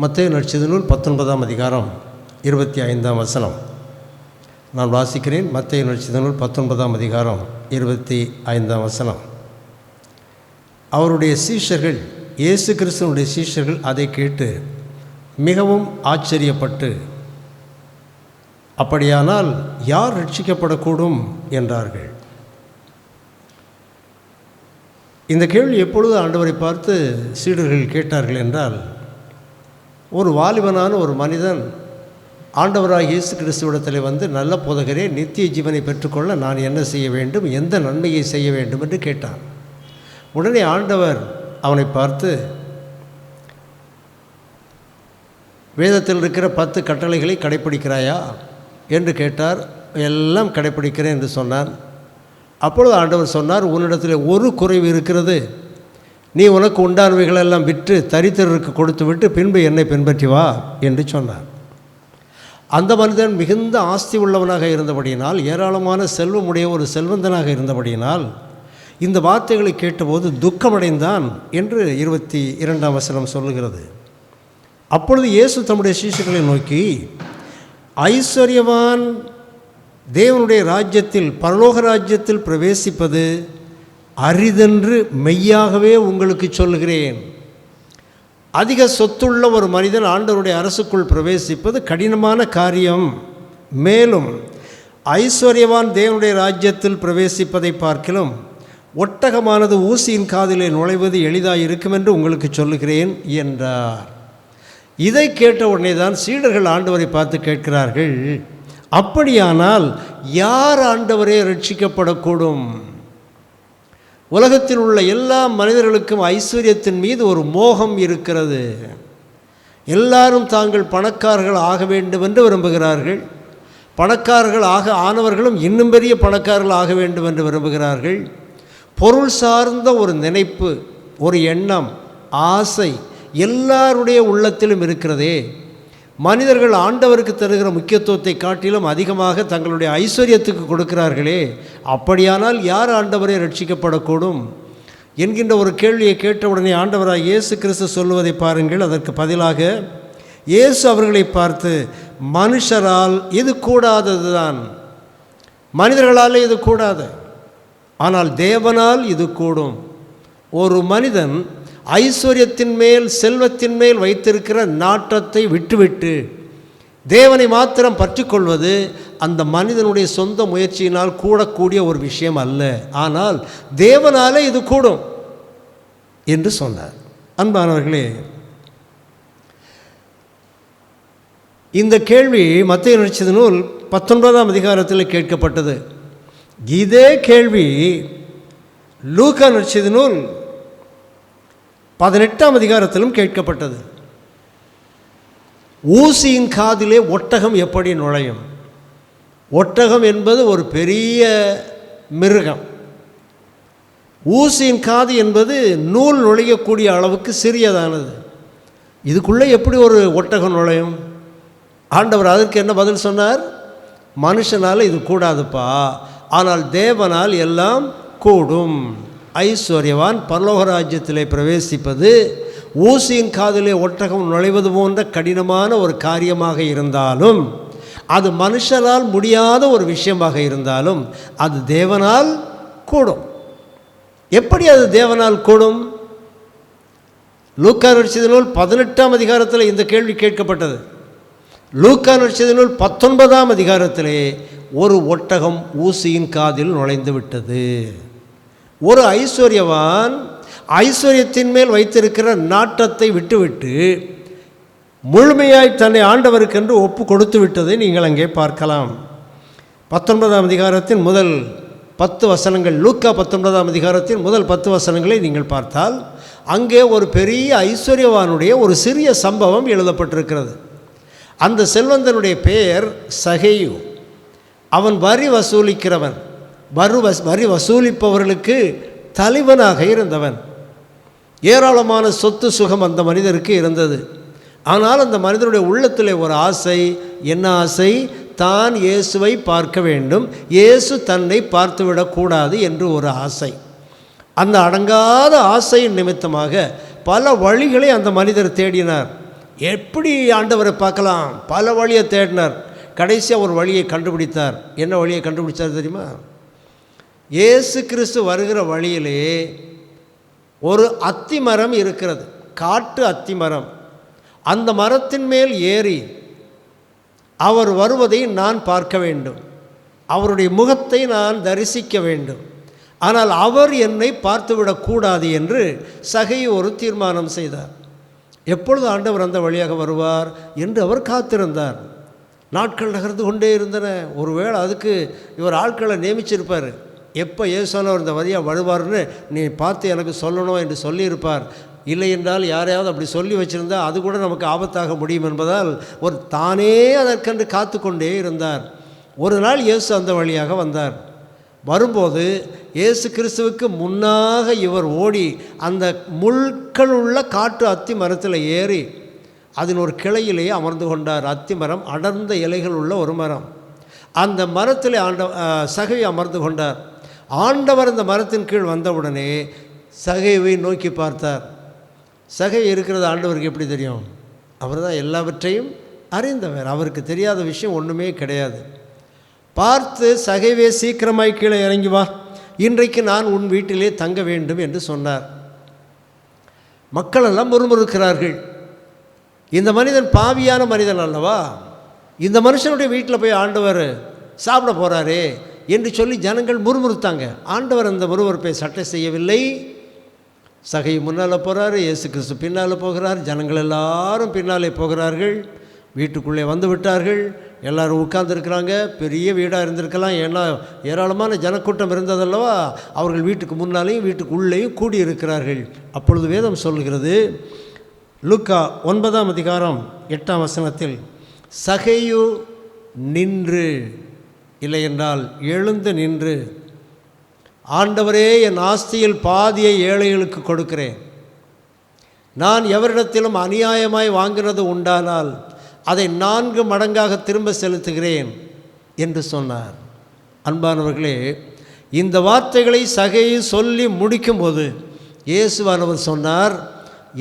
மத்தேயு நற்செய்தி நூல் 19ஆம் அதிகாரம் 25ஆம் வசனம் நான் வாசிக்கிறேன். மத்தேயு நற்செய்தி நூல் 19ஆம் அதிகாரம் 25ஆம் வசனம். அவருடைய சீஷர்கள், இயேசு கிறிஸ்துவனுடைய சீஷர்கள் அதை கேட்டு மிகவும் ஆச்சரியப்பட்டு, அப்படியானால் யார் ரட்சிக்கப்படக்கூடும் என்றார்கள். இந்த கேள்வி எப்பொழுது ஆண்டவரை பார்த்து சீடர்கள் கேட்டார்கள் என்றால், ஒரு வாலிபனான ஒரு மனிதன் ஆண்டவராக இயேசு கிறிஸ்துவிடத்தில் வந்து, நல்ல போதகரே, நித்திய ஜீவனை பெற்றுக்கொள்ள நான் என்ன செய்ய வேண்டும், எந்த நன்மையை செய்ய வேண்டும் என்று கேட்டான். உடனே ஆண்டவர் அவனை பார்த்து, வேதத்தில் இருக்கிற 10 கட்டளைகளை கடைப்பிடிக்கிறாயா என்று கேட்டார். எல்லாம் கடைப்பிடிக்கிறேன் என்று சொன்னான். அப்பொழுது ஆண்டவர் சொன்னார், உன்னிடத்தில் ஒரு குறைவு இருக்கிறது. நீ உனக்கு உண்டானவைகளெல்லாம் விற்று தரித்திரருக்கு கொடுத்து விட்டு பின்பு என்னை பின்பற்றி வா என்று சொன்னார். அந்த மனிதன் மிகுந்த ஆஸ்தி உள்ளவனாக இருந்தபடியினால், ஏராளமான செல்வமுடைய ஒரு செல்வந்தனாக இருந்தபடியினால், இந்த வார்த்தைகளை கேட்டபோது துக்கமடைந்தான் என்று 22ஆம் வசனம் சொல்லுகிறது. அப்பொழுது இயேசு தம்முடைய சீஷர்களை நோக்கி, ஐஸ்வர்யவான் தேவனுடைய ராஜ்யத்தில், பரலோக ராஜ்யத்தில் பிரவேசிப்பது அரிதென்று மெய்யாகவே உங்களுக்கு சொல்லுகிறேன். அதிக சொத்துள்ள ஒரு மனிதன் ஆண்டவருடைய அரசுக்குள் பிரவேசிப்பது கடினமான காரியம். மேலும் ஐஸ்வர்யவான் தேவனுடைய ராஜ்யத்தில் பிரவேசிப்பதை பார்க்கிலும் ஒட்டகமானது ஊசியின் காதிலே நுழைவது எளிதாக இருக்கும் என்று உங்களுக்கு சொல்லுகிறேன் என்றார். இதை கேட்ட உடனே தான் சீடர்கள் ஆண்டவரை பார்த்து கேட்கிறார்கள், அப்படியானால் யார் ஆண்டவரே ரட்சிக்கப்படக்கூடும்? உலகத்தில் உள்ள எல்லா மனிதர்களுக்கும் ஐஸ்வர்யத்தின் மீது ஒரு மோகம் இருக்கிறது. எல்லாரும் தாங்கள் பணக்காரர்கள் ஆக வேண்டும் என்று விரும்புகிறார்கள். பணக்காரர்கள் ஆனவர்களும் இன்னும் பெரிய பணக்காரர்கள் ஆக வேண்டும் என்று விரும்புகிறார்கள். பொருள் சார்ந்த ஒரு நினைப்பு, ஒரு எண்ணம், ஆசை எல்லாருடைய உள்ளத்திலும் இருக்கிறதே. மனிதர்கள் ஆண்டவருக்கு தருகிற முக்கியத்துவத்தை காட்டிலும் அதிகமாக தங்களுடைய ஐஸ்வர்யத்துக்கு கொடுக்கிறார்களே. அப்படியானால் யார் ஆண்டவரை ரட்சிக்கப்படக்கூடும் என்கின்ற ஒரு கேள்வியை கேட்டவுடனே ஆண்டவராக இயேசு கிறிஸ்து சொல்லுவதை பாருங்கள். அதற்கு பதிலாக இயேசு அவர்களை பார்த்து, மனுஷரால் இது கூடாதது தான், மனிதர்களால் இது கூடாது, ஆனால் தேவனால் இது கூடும். ஒரு மனிதன் ஐஸ்வர்யத்தின் மேல், செல்வத்தின் மேல் வைத்திருக்கிற நாட்டத்தை விட்டுவிட்டு தேவனை மாத்திரம் பற்றி கொள்வது அந்த மனிதனுடைய சொந்த முயற்சியினால் கூடக்கூடிய ஒரு விஷயம் அல்ல, ஆனால் தேவனாலே இது கூடும் என்று சொன்னார். அன்பானவர்களே, இந்த கேள்வி மத்தேயு நற்செய்தி நூல் 19ஆம் அதிகாரத்தில் கேட்கப்பட்டது. இதே கேள்வி லூக்கா நற்செய்தி நூல் 18ஆம் அதிகாரத்திலும் கேட்கப்பட்டது. ஊசியின் காதிலே ஒட்டகம் எப்படி நுழையும்? ஒட்டகம் என்பது ஒரு பெரிய மிருகம். ஊசியின் காது என்பது நூல் நுழையக்கூடிய அளவுக்கு சிறியதானது. இதுக்குள்ளே எப்படி ஒரு ஒட்டகம் நுழையும்? ஆண்டவர் அதற்கு என்ன பதில் சொன்னார்? மனுஷனால் இது கூடாதுப்பா, ஆனால் தேவனால் எல்லாம் கூடும். ஐஸ்வர்யவான் பரலோக ராஜ்யத்திலே பிரவேசிப்பது ஊசியின் காதிலே ஒட்டகம் நுழைவது போன்ற கடினமான ஒரு காரியமாக இருந்தாலும், அது மனுஷனால் முடியாத ஒரு விஷயமாக இருந்தாலும், அது தேவனால் கூடும். எப்படி அது தேவனால் கூடும்? லூக்கா நற்செய்தி நூல் 18ஆம் அதிகாரத்தில் இந்த கேள்வி கேட்கப்பட்டது. லூக்கா நற்செய்தி நூல் 19ஆம் அதிகாரத்திலே ஒரு ஒட்டகம் ஊசியின் காதில் நுழைந்து விட்டது. ஒரு ஐஸ்வர்யவான் ஐஸ்வர்யத்தின் மேல் வைத்திருக்கிற நாட்டத்தை விட்டுவிட்டு முழுமையாய் தன்னை ஆண்டவருக்கென்று ஒப்பு கொடுத்து விட்டதை நீங்கள் அங்கே பார்க்கலாம். 19ஆம் அதிகாரத்தின் முதல் 10 வசனங்கள், லூக்கா 19ஆம் அதிகாரத்தின் முதல் 10 வசனங்களை நீங்கள் பார்த்தால், அங்கே ஒரு பெரிய ஐஸ்வர்யவானுடைய ஒரு சிறிய சம்பவம் எழுதப்பட்டிருக்கிறது. அந்த செல்வந்தனுடைய பெயர் சகேயு. அவன் வரி வசூலிக்கிறவன், வரி வசூலிப்பவர்களுக்கு தலைவனாக இருந்தவன். ஏராளமான சொத்து சுகம் அந்த மனிதருக்கு இருந்தது. ஆனால் அந்த மனிதனுடைய உள்ளத்தில் ஒரு ஆசை. என்ன ஆசை? தான் இயேசுவை பார்க்க வேண்டும், இயேசு தன்னை பார்த்துவிடக்கூடாது என்று ஒரு ஆசை. அந்த அடங்காத ஆசையின் நிமித்தமாக பல வழிகளை அந்த மனிதர் தேடினார். எப்படி ஆண்டவரை பார்க்கலாம்? பல வழியை தேடினார். கடைசியாக ஒரு வழியை கண்டுபிடித்தார். என்ன வழியை கண்டுபிடிச்சார் தெரியுமா? இயேசு கிறிஸ்து வருகிற வழியிலே ஒரு அத்தி மரம் இருக்கிறது, காட்டு அத்தி மரம். அந்த மரத்தின் மேல் ஏறி அவர் வருவதை நான் பார்க்க வேண்டும், அவருடைய முகத்தை நான் தரிசிக்க வேண்டும். ஆனால் அவர் என்னை பார்த்துவிடக்கூடாது என்று சகை ஒரு தீர்மானம் செய்தார். எப்பொழுது ஆண்டவர் அந்த வழியாக வருவார் என்று அவர் காத்திருந்தார். நாட்கள் நகர்ந்து கொண்டே இருந்தன. ஒருவேளை அதுக்கு இவர் ஆட்களை நியமிச்சிருப்பார். எப்போ இயேசுவானவர் இந்த வழியாக வருவார்னு நீ பார்த்து எனக்கு சொல்லணும் என்று சொல்லியிருப்பார். இல்லை என்றால் யாரையாவது அப்படி சொல்லி வச்சுருந்தால் அது கூட நமக்கு ஆபத்தாக முடியும் என்பதால் ஒரு தானே அதற்கென்று காத்து கொண்டே இருந்தார். ஒரு நாள் இயேசு அந்த வழியாக வந்தார். வரும்போது இயேசு கிறிஸ்துவுக்கு முன்னாக இவர் ஓடி அந்த முள்கள் உள்ள காட்டு அத்தி மரத்தில் ஏறி அதன் ஒரு கிளையிலேயே அமர்ந்து கொண்டார். அத்தி மரம் அடர்ந்த இலைகள் உள்ள ஒரு மரம். அந்த மரத்தில் சகை அமர்ந்து கொண்டார். ஆண்டவர் அந்த மரத்தின் கீழ் வந்தவுடனே சகைவை நோக்கி பார்த்தார். சகை இருக்கிறது ஆண்டவருக்கு எப்படி தெரியும்? அவர் தான் எல்லாவற்றையும் அறிந்தவர். அவருக்கு தெரியாத விஷயம் ஒன்றுமே கிடையாது. பார்த்து, சகைவே சீக்கிரமாய் கீழே இறங்கி வா, இன்றைக்கு நான் உன் வீட்டிலே தங்க வேண்டும் என்று சொன்னார். மக்கள் எல்லாம் முறுமுறுக்கிறார்கள். இந்த மனிதன் பாவியான மனிதன் அல்லவா, இந்த மனுஷனுடைய வீட்டில் போய் ஆண்டவர் சாப்பிட போகிறாரே என்று சொல்லி ஜனங்கள் முறுமுறுத்தாங்க. ஆண்டவர் அந்த முறுமுறுப்பை சட்டை செய்யவில்லை. சகை முன்னால் போகிறார், இயேசு கிறிஸ்து பின்னால் போகிறார். ஜனங்கள் எல்லாரும் பின்னாலே போகிறார்கள். வீட்டுக்குள்ளே வந்து விட்டார்கள். எல்லோரும் உட்கார்ந்துருக்கிறாங்க. பெரிய வீடாக இருந்திருக்கலாம், ஏன்னா ஏராளமான ஜனக்கூட்டம் இருந்ததல்லவா. அவர்கள் வீட்டுக்கு முன்னாலேயும் வீட்டுக்கு உள்ளேயும் கூடியிருக்கிறார்கள். அப்பொழுது வேதம் சொல்லுகிறது, லூக்கா 9ஆம் அதிகாரம் 8ஆம் வசனத்தில், சகையு நின்று, இல்லை என்றால் எழுந்து நின்று, ஆண்டவரே, என் ஆஸ்தியில் பாதியை ஏழைகளுக்கு கொடுக்கிறேன். நான் எவரிடத்திலும் அநியாயமாய் வாங்கினது உண்டானால் அதை 4 மடங்காக திரும்ப செலுத்துகிறேன் என்று சொன்னார். அன்பானவர்களே, இந்த வார்த்தைகளை சகையை சொல்லி முடிக்கும்போது இயேசுவானவர் சொன்னார்,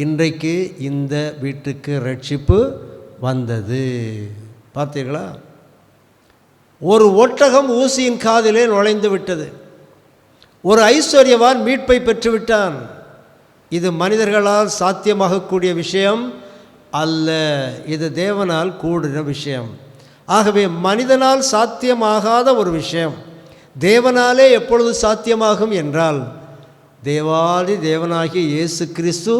இன்றைக்கு இந்த வீட்டுக்கு ரட்சிப்பு வந்தது. பார்த்தீர்களா? ஒரு ஒட்டகம் ஊசியின் காதிலே நுழைந்து விட்டது. ஒரு ஐஸ்வர்யவான் மீட்பை பெற்றுவிட்டான். இது மனிதர்களால் சாத்தியமாகக்கூடிய விஷயம் அல்ல, இது தேவனால் கூடின விஷயம். ஆகவே மனிதனால் சாத்தியமாகாத ஒரு விஷயம் தேவனாலே எப்பொழுது சாத்தியமாகும் என்றால், தேவாதி தேவனாகிய இயேசு கிறிஸ்து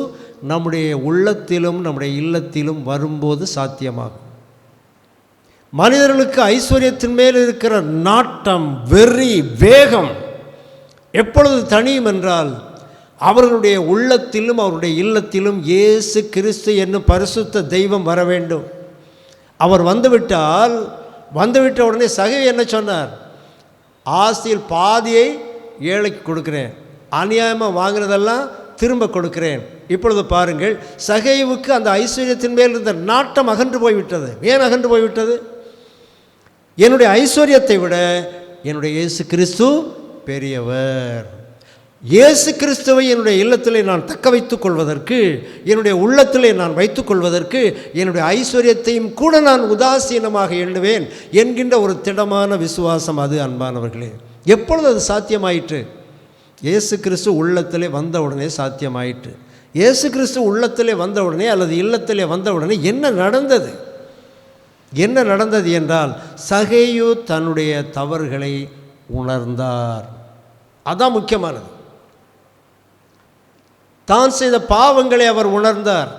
நம்முடைய உள்ளத்திலும் நம்முடைய இல்லத்திலும் வரும்போது சாத்தியமாகும். மனிதர்களுக்கு ஐஸ்வர்யத்தின் மேல் இருக்கிற நாட்டம், வெறி, வேகம் எப்பொழுது தணியும் என்றால், அவர்களுடைய உள்ளத்திலும் அவருடைய இல்லத்திலும் இயேசு கிறிஸ்து என்னும் பரிசுத்த தெய்வம் வர வேண்டும். அவர் வந்துவிட்ட உடனே சகை என்ன சொன்னார்? ஆஸ்தியில் பாதியை ஏழைக்கு கொடுக்கிறேன், அநியாயமாக வாங்கினதெல்லாம் திரும்ப கொடுக்கிறேன். இப்பொழுது பாருங்கள், சகைவுக்கு அந்த ஐஸ்வர்யத்தின் மேல் இருந்த நாட்டம் அகன்று போய்விட்டது. ஏன் அகன்று போய்விட்டது? என்னுடைய ஐஸ்வர்யத்தை விட என்னுடைய இயேசு கிறிஸ்து பெரியவர். இயேசு கிறிஸ்துவை என்னுடைய இல்லத்திலே நான் தக்க வைத்துக் கொள்வதற்கு, என்னுடைய உள்ளத்திலே நான் வைத்துக்கொள்வதற்கு என்னுடைய ஐஸ்வர்யத்தையும் கூட நான் உதாசீனமாக எண்ணுவேன் என்கின்ற ஒரு திடமான விசுவாசம் அது. அன்பானவர்களே, எப்பொழுது அது சாத்தியமாயிற்று? இயேசு கிறிஸ்து உள்ளத்திலே வந்தவுடனே சாத்தியமாயிற்று. இயேசு கிறிஸ்து உள்ளத்திலே வந்தவுடனே அல்லது இல்லத்திலே வந்தவுடனே என்ன நடந்தது? என்ன நடந்தது என்றால், சகேயு தன்னுடைய தவறுகளை உணர்ந்தார். அதான் முக்கியமானது. தான் செய்த பாவங்களை அவர் உணர்ந்தார்.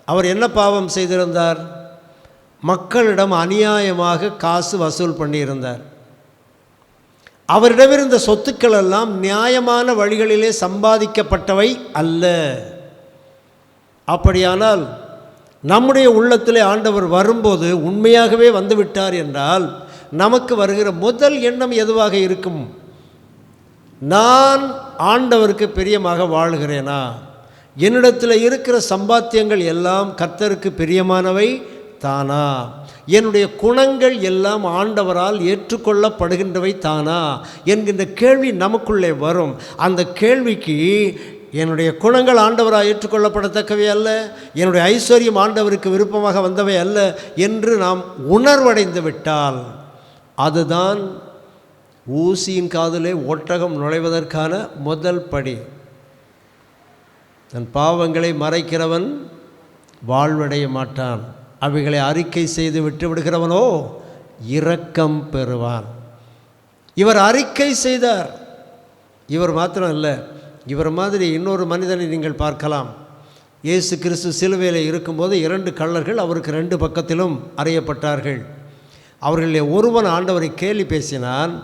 அவர் என்ன பாவம் செய்திருந்தார்? மக்களிடம் அநியாயமாக காசு வசூல் பண்ணியிருந்தார். அவரிடமிருந்த சொத்துக்கள் எல்லாம் நியாயமான வழிகளிலே சம்பாதிக்கப்பட்டவை அல்ல. அப்படியானால் நம்முடைய உள்ளத்திலே ஆண்டவர் வரும்போது உண்மையாகவே வந்துவிட்டார் என்றால், நமக்கு வருகிற முதல் எண்ணம் எதுவாக இருக்கும்? நான் ஆண்டவருக்கு பிரியமாக வாழுகிறேனா? என்னிடத்தில் இருக்கிற சம்பாத்தியங்கள் எல்லாம் கர்த்தருக்கு பிரியமானவை தானா? என்னுடைய குணங்கள் எல்லாம் ஆண்டவரால் ஏற்றுக்கொள்ளப்படுகின்றவை தானா என்கின்ற கேள்வி நமக்குள்ளே வரும். அந்த கேள்விக்கு என்னுடைய குணங்கள் ஆண்டவரால் ஏற்றுக்கொள்ளப்படத்தக்கவை அல்ல, என்னுடைய ஐஸ்வர்யம் ஆண்டவருக்கு விருப்பமாக வந்தவை அல்ல என்று நாம் உணர்வடைந்து விட்டால் அதுதான் ஊசியின் காதிலே ஒட்டகம் நுழைவதற்கான முதல் படி. தன் பாவங்களை மறைக்கிறவன் வாழ்வடைய மாட்டான், அவைகளை அறிக்கை செய்து விட்டு விடுகிறவனோ இரக்கம் பெறுவான். இவர் அறிக்கை செய்தார். இவர் மாத்திரம் இல்லை, இவர் மாதிரி இன்னொரு மனிதனை நீங்கள் பார்க்கலாம். இயேசு கிறிஸ்து சிலுவையில் இருக்கும்போது 2 கள்ளர்கள் அவருக்கு 2 பக்கத்திலும் அறையப்பட்டார்கள். அவர்களில் ஒருவன் ஆண்டவரை கேலி பேசினான்.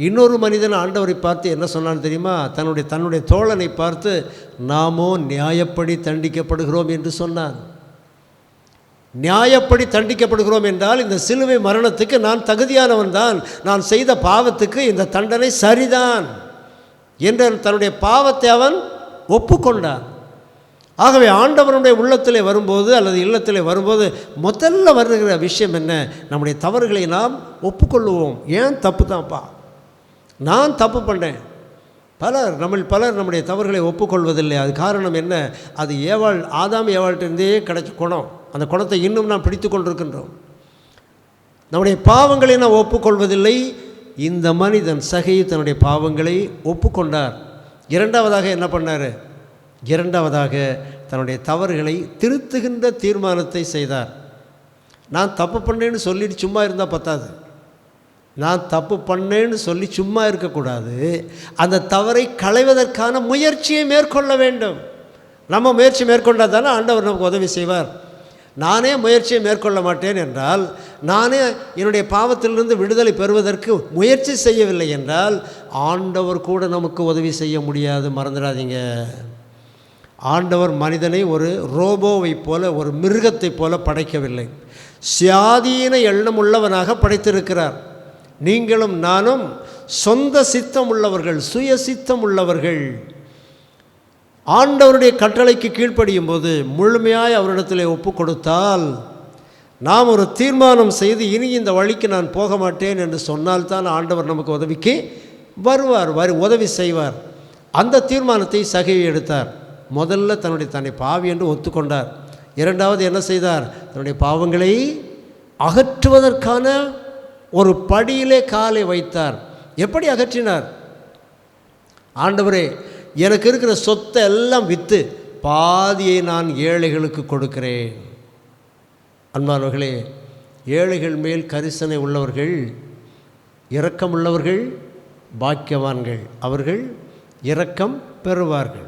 இன்னொரு மனிதன் ஆண்டவரை பார்த்து என்ன சொன்னான் தெரியுமா? தன்னுடைய தோழனை பார்த்து நாமோ நியாயப்படி தண்டிக்கப்படுகிறோம் என்று சொன்னான். நியாயப்படி தண்டிக்கப்படுகிறோம் என்றால் இந்த சிலுவை மரணத்துக்கு நான் தகுதியானவன் தான், நான் செய்த பாவத்துக்கு இந்த தண்டனை சரிதான் என்று தன்னுடைய பாவத்தை அவன் ஒப்புக்கொண்டான். ஆகவே ஆண்டவனுடைய உள்ளத்திலே வரும்போது அல்லது இல்லத்திலே வரும்போது முதல்ல வருகிற விஷயம் என்ன? நம்முடைய தவறுகளை நாம் ஒப்புக்கொள்ளுவோம். ஏன் தப்பு தான்ப்பா, நான் தப்பு பண்ணேன். பலர் நம்முடைய தவறுகளை ஒப்புக்கொள்வதில்லை. அது காரணம் என்ன? அது ஆதாம் ஏவாள்கிட்டருந்தே கிடைச்ச குணம். அந்த குணத்தை இன்னும் நாம் பிடித்து கொண்டிருக்கின்றோம். நம்முடைய பாவங்களை நாம் ஒப்புக்கொள்வதில்லை. இந்த மனிதன் சகை தன்னுடைய பாவங்களை ஒப்புக்கொண்டார். இரண்டாவதாக என்ன பண்ணார்? இரண்டாவதாக தன்னுடைய தவறுகளை திருத்துகின்ற தீர்மானத்தை செய்தார். நான் தப்பு பண்ணேன்னு சொல்லிட்டு சும்மா இருந்தால் பத்தாது. நான் தப்பு பண்ணேன்னு சொல்லி சும்மா இருக்கக்கூடாது. அந்த தவறை களைவதற்கான முயற்சியை மேற்கொள்ள வேண்டும். நம்ம முயற்சி மேற்கொண்டால் தானே ஆண்டவர் நமக்கு உதவி செய்வார். நானே முயற்சியை மேற்கொள்ள மாட்டேன் என்றால், நானே என்னுடைய பாவத்திலிருந்து விடுதலை பெறுவதற்கு முயற்சி செய்யவில்லை என்றால் ஆண்டவர் கூட நமக்கு உதவி செய்ய முடியாது. மறந்துடாதீங்க. ஆண்டவர் மனிதனை ஒரு ரோபோவை போல, ஒரு மிருகத்தை போல படைக்கவில்லை. சுயாதீன எண்ணம் உள்ளவனாக படைத்திருக்கிறார். நீங்களும் நானும் சொந்த சித்தம் உள்ளவர்கள், சுய சித்தம் உள்ளவர்கள். ஆண்டவருடைய கட்டளைக்கு கீழ்ப்படியும் போது முழுமையாய் அவரிடத்தில் ஒப்பு கொடுத்தால், நாம் ஒரு தீர்மானம் செய்து இனி இந்த வழிக்கு நான் போக மாட்டேன் என்று சொன்னால்தான் ஆண்டவர் நமக்கு உதவிக்கு வருவார், உதவி செய்வார். அந்த தீர்மானத்தை சகை எடுத்தார். முதல்ல தன்னை பாவி என்று ஒத்துக்கொண்டார். இரண்டாவது என்ன செய்தார்? தன்னுடைய பாவங்களை அகற்றுவதற்கான ஒரு படியிலே காலை வைத்தார். எப்படி அகற்றினார்? ஆண்டவரே, எனக்கு இருக்கிற சொத்தை எல்லாம் விற்று பாதியை நான் ஏழைகளுக்கு கொடுக்கிறேன். அன்பானவர்களே, ஏழைகள் மேல் கரிசனை உள்ளவர்கள், இரக்கம் உள்ளவர்கள் பாக்கியவான்கள். அவர்கள் இரக்கம் பெறுவார்கள்.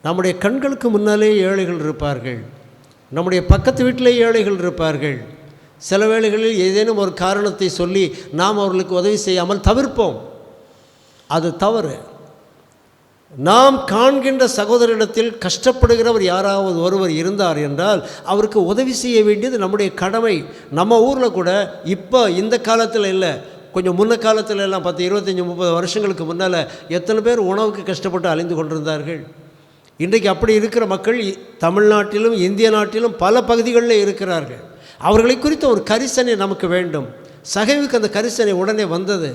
நம்முடைய கண்களுக்கு முன்னாலே ஏழைகள் இருப்பார்கள். நம்முடைய பக்கத்து வீட்டிலே ஏழைகள் இருப்பார்கள். சில வேளைகளில் ஏதேனும் ஒரு காரணத்தை சொல்லி நாம் அவர்களுக்கு உதவி செய்யாமல் தவிர்ப்போம். அது தவறு. நாம் காண்கின்ற சகோதரிடத்தில் கஷ்டப்படுகிறவர் யாராவது ஒருவர் இருந்தார் என்றால் அவருக்கு உதவி செய்ய வேண்டியது நம்முடைய கடமை. நம்ம ஊரில் கூட இப்போ இந்த காலத்தில் இல்லை, கொஞ்சம் முன்ன காலத்தில் எல்லாம் 10, 25, 30 வருஷங்களுக்கு முன்னால் எத்தனை பேர் உணவுக்கு கஷ்டப்பட்டு அலைந்து கொண்டிருந்தார்கள். இன்றைக்கு அப்படி இருக்கிற மக்கள் தமிழ்நாட்டிலும் இந்திய நாட்டிலும் பல பகுதிகளில் இருக்கிறார்கள். அவர்களை குறித்த ஒரு கரிசனை நமக்கு வேண்டும். சகைவுக்கு அந்த கரிசனை உடனே வந்தது.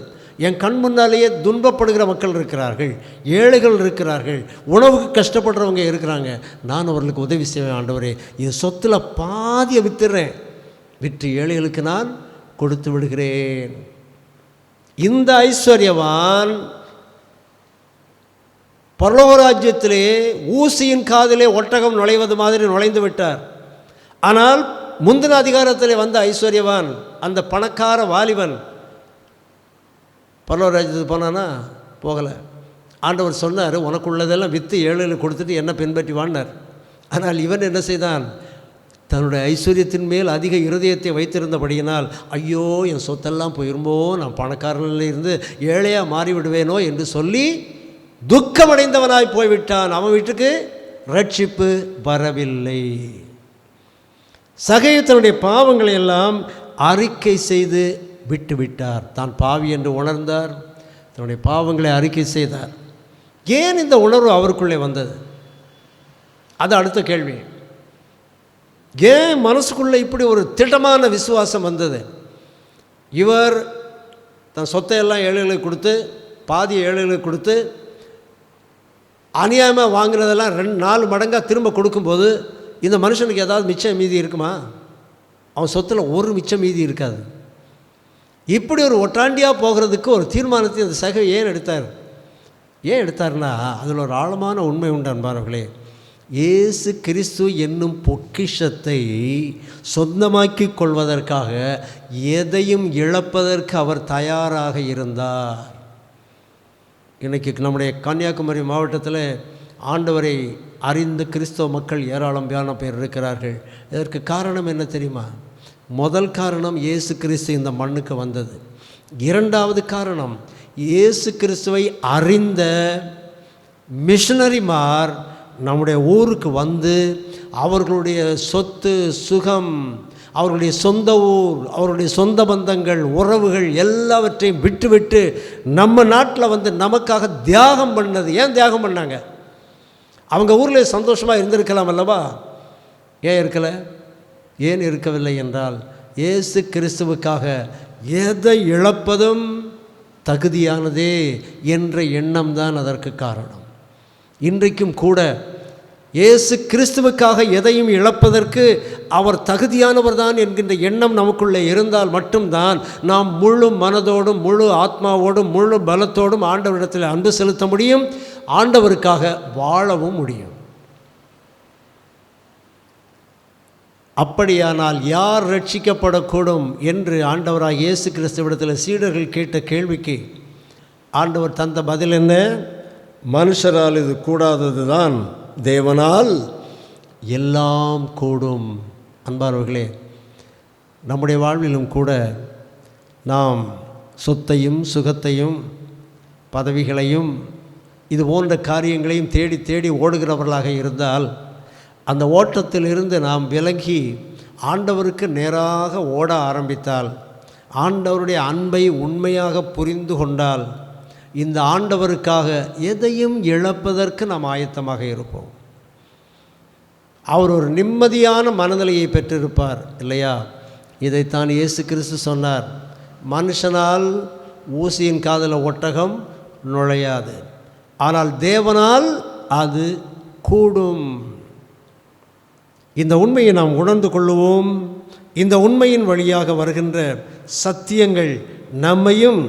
என் கண் முன்னாலேயே துன்பப்படுகிற மக்கள் இருக்கிறார்கள், ஏழைகள் இருக்கிறார்கள், உணவுக்கு கஷ்டப்படுறவங்க இருக்கிறாங்க. நான் அவர்களுக்கு உதவி செய்வேன். ஆண்டவரே, என் சொத்தில் பாதியை விற்றுறேன், விற்று ஏழைகளுக்கு நான் கொடுத்து விடுகிறேன். இந்த ஐஸ்வர்யவான் பரலோகராஜ்யத்திலே ஊசியின் காதிலே ஒட்டகம் நுழைவது மாதிரி நுழைந்து விட்டார். ஆனால் முந்தின அதிகாரத்தில் வந்த ஐஸ்வர்யவான், அந்த பணக்கார வாலிபன் பரலோகராஜ்யத்துக்கு போனானா? போகலை. ஆண்டவர் சொன்னார், உனக்குள்ளதெல்லாம் விற்று ஏழைகளுக்கு கொடுத்துட்டு என்ன பின்பற்றி வாழ்னார். ஆனால் இவன் என்ன செய்தான்? தன்னுடைய ஐஸ்வர்யத்தின் மேல் அதிக இருதயத்தை வைத்திருந்தபடியினால், ஐயோ என் சொத்தெல்லாம் போயிருமோ, நான் பணக்காரனில் இருந்து ஏழையாக மாறிவிடுவேனோ என்று சொல்லி துக்கமடைந்தவனாய் போய்விட்டான். அவன் வீட்டுக்கு ரட்சிப்பு வரவில்லை. சகை தன்னுடைய பாவங்களை எல்லாம் அறிக்கை செய்து விட்டுவிட்டார். தான் பாவி என்று உணர்ந்தார், தன்னுடைய பாவங்களை அறிக்கை செய்தார். ஏன் இந்த உணர்வு அவருக்குள்ளே வந்தது? அது அடுத்த கேள்வி. ஏன் மனசுக்குள்ளே இப்படி ஒரு திடமான விசுவாசம் வந்தது? இவர் தன் சொத்தையெல்லாம் ஏழைகளுக்கு கொடுத்து, பாதி ஏழைகளுக்கு கொடுத்து, அநியாயமாக வாங்கினதெல்லாம் 4 மடங்காக திரும்ப கொடுக்கும்போது இந்த மனுஷனுக்கு ஏதாவது மிச்சம் மீதி இருக்குமா? அவன் சொத்தில் ஒரு மிச்சம் மீதி இருக்காது. இப்படி ஒரு ஒட்டாண்டியாக போகிறதுக்கு ஒரு தீர்மானத்தை அந்த சகை ஏன் எடுத்தார்னா அதில் ஒரு ஆழமான உண்மை உண்டு அன்பானவர்களே. இயேசு கிறிஸ்து என்னும் பொக்கிஷத்தை சொந்தமாக்கி கொள்வதற்காக எதையும் இழப்பதற்கு அவர் தயாராக இருந்தார். இன்றைக்கி நம்முடைய கன்னியாகுமரி மாவட்டத்தில் ஆண்டவரை அறிந்த கிறிஸ்தவ மக்கள் ஏராளமான பேர் இருக்கிறார்கள். இதற்கு காரணம் என்ன தெரியுமா? முதல் காரணம் இயேசு கிறிஸ்து இந்த மண்ணுக்கு வந்தது. 2வது காரணம் இயேசு கிறிஸ்துவை அறிந்த மிஷனரிமார் நம்முடைய ஊருக்கு வந்து அவர்களுடைய சொத்து சுகம், அவர்களுடைய சொந்த ஊர், அவருடைய சொந்த பந்தங்கள், உறவுகள் எல்லாவற்றையும் விட்டு நம்ம நாட்டில் வந்து நமக்காக தியாகம் பண்ணது. ஏன் தியாகம் பண்ணாங்க? அவங்க ஊரில் சந்தோஷமாக இருந்திருக்கலாம் அல்லவா? ஏன் இருக்கவில்லை என்றால் இயேசு கிறிஸ்துவுக்காக எதை இழப்பதும் தகுதியானதே என்ற எண்ணம் தான் அதற்கு காரணம். இன்றைக்கும் கூட இயேசு கிறிஸ்துவுக்காக எதையும் இழப்பதற்கு அவர் தகுதியானவர் தான் என்கின்ற எண்ணம் நமக்குள்ளே இருந்தால் மட்டும்தான் நாம் முழு மனதோடும் முழு ஆத்மாவோடும் முழு பலத்தோடும் ஆண்டவரிடத்தில் அன்பு செலுத்த முடியும், ஆண்டவருக்காக வாழவும் முடியும். அப்படியானால் யார் ரட்சிக்கப்படக்கூடும் என்று ஆண்டவராக இயேசு கிறிஸ்துவிடத்தில் சீடர்கள் கேட்ட கேள்விக்கு ஆண்டவர் தந்த பதில் என்ன? மனுஷரால் இது கூடாதது தான், தேவனால் எல்லாம் கூடும். அன்பானவர்களே, நம்முடைய வாழ்விலும் கூட நாம் சொத்தையும் சுகத்தையும் பதவிகளையும் இது போன்ற காரியங்களையும் தேடி தேடி ஓடுகிறவர்களாக இருந்தால் அந்த ஓட்டத்திலிருந்து நாம் விலகி ஆண்டவருக்கு நேராக ஓட ஆரம்பித்தால், ஆண்டவருடைய அன்பை உண்மையாக புரிந்து கொண்டால், இந்த ஆண்டவருக்காக எதையும் இழப்பதற்கு நாம் ஆயத்தமாக இருப்போம். அவர் ஒரு நிம்மதியான மனநிலையை பெற்றிருப்பார் இல்லையா? இதைத்தான் இயேசு கிறிஸ்து சொன்னார், மனுஷனால் ஊசியின் காதில் ஒட்டகம் நுழையாது, ஆனால் தேவனால் அது கூடும். இந்த உண்மையை நாம் உணர்ந்து கொள்ளுவோம். இந்த உண்மையின் வழியாக வருகின்ற சத்தியங்கள் நம்மையும்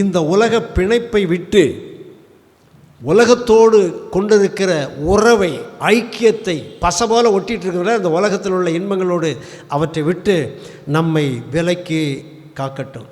இந்த உலக பிணைப்பை விட்டு உலகத்தோடு கொண்டிருக்கிற உறவை, ஐக்கியத்தை பசபோல ஒட்டிகிட்டு இருக்கிற இந்த உலகத்தில் உள்ள இன்பங்களோடு அவற்றை விட்டு நம்மை விலக்கி காக்கட்டும்.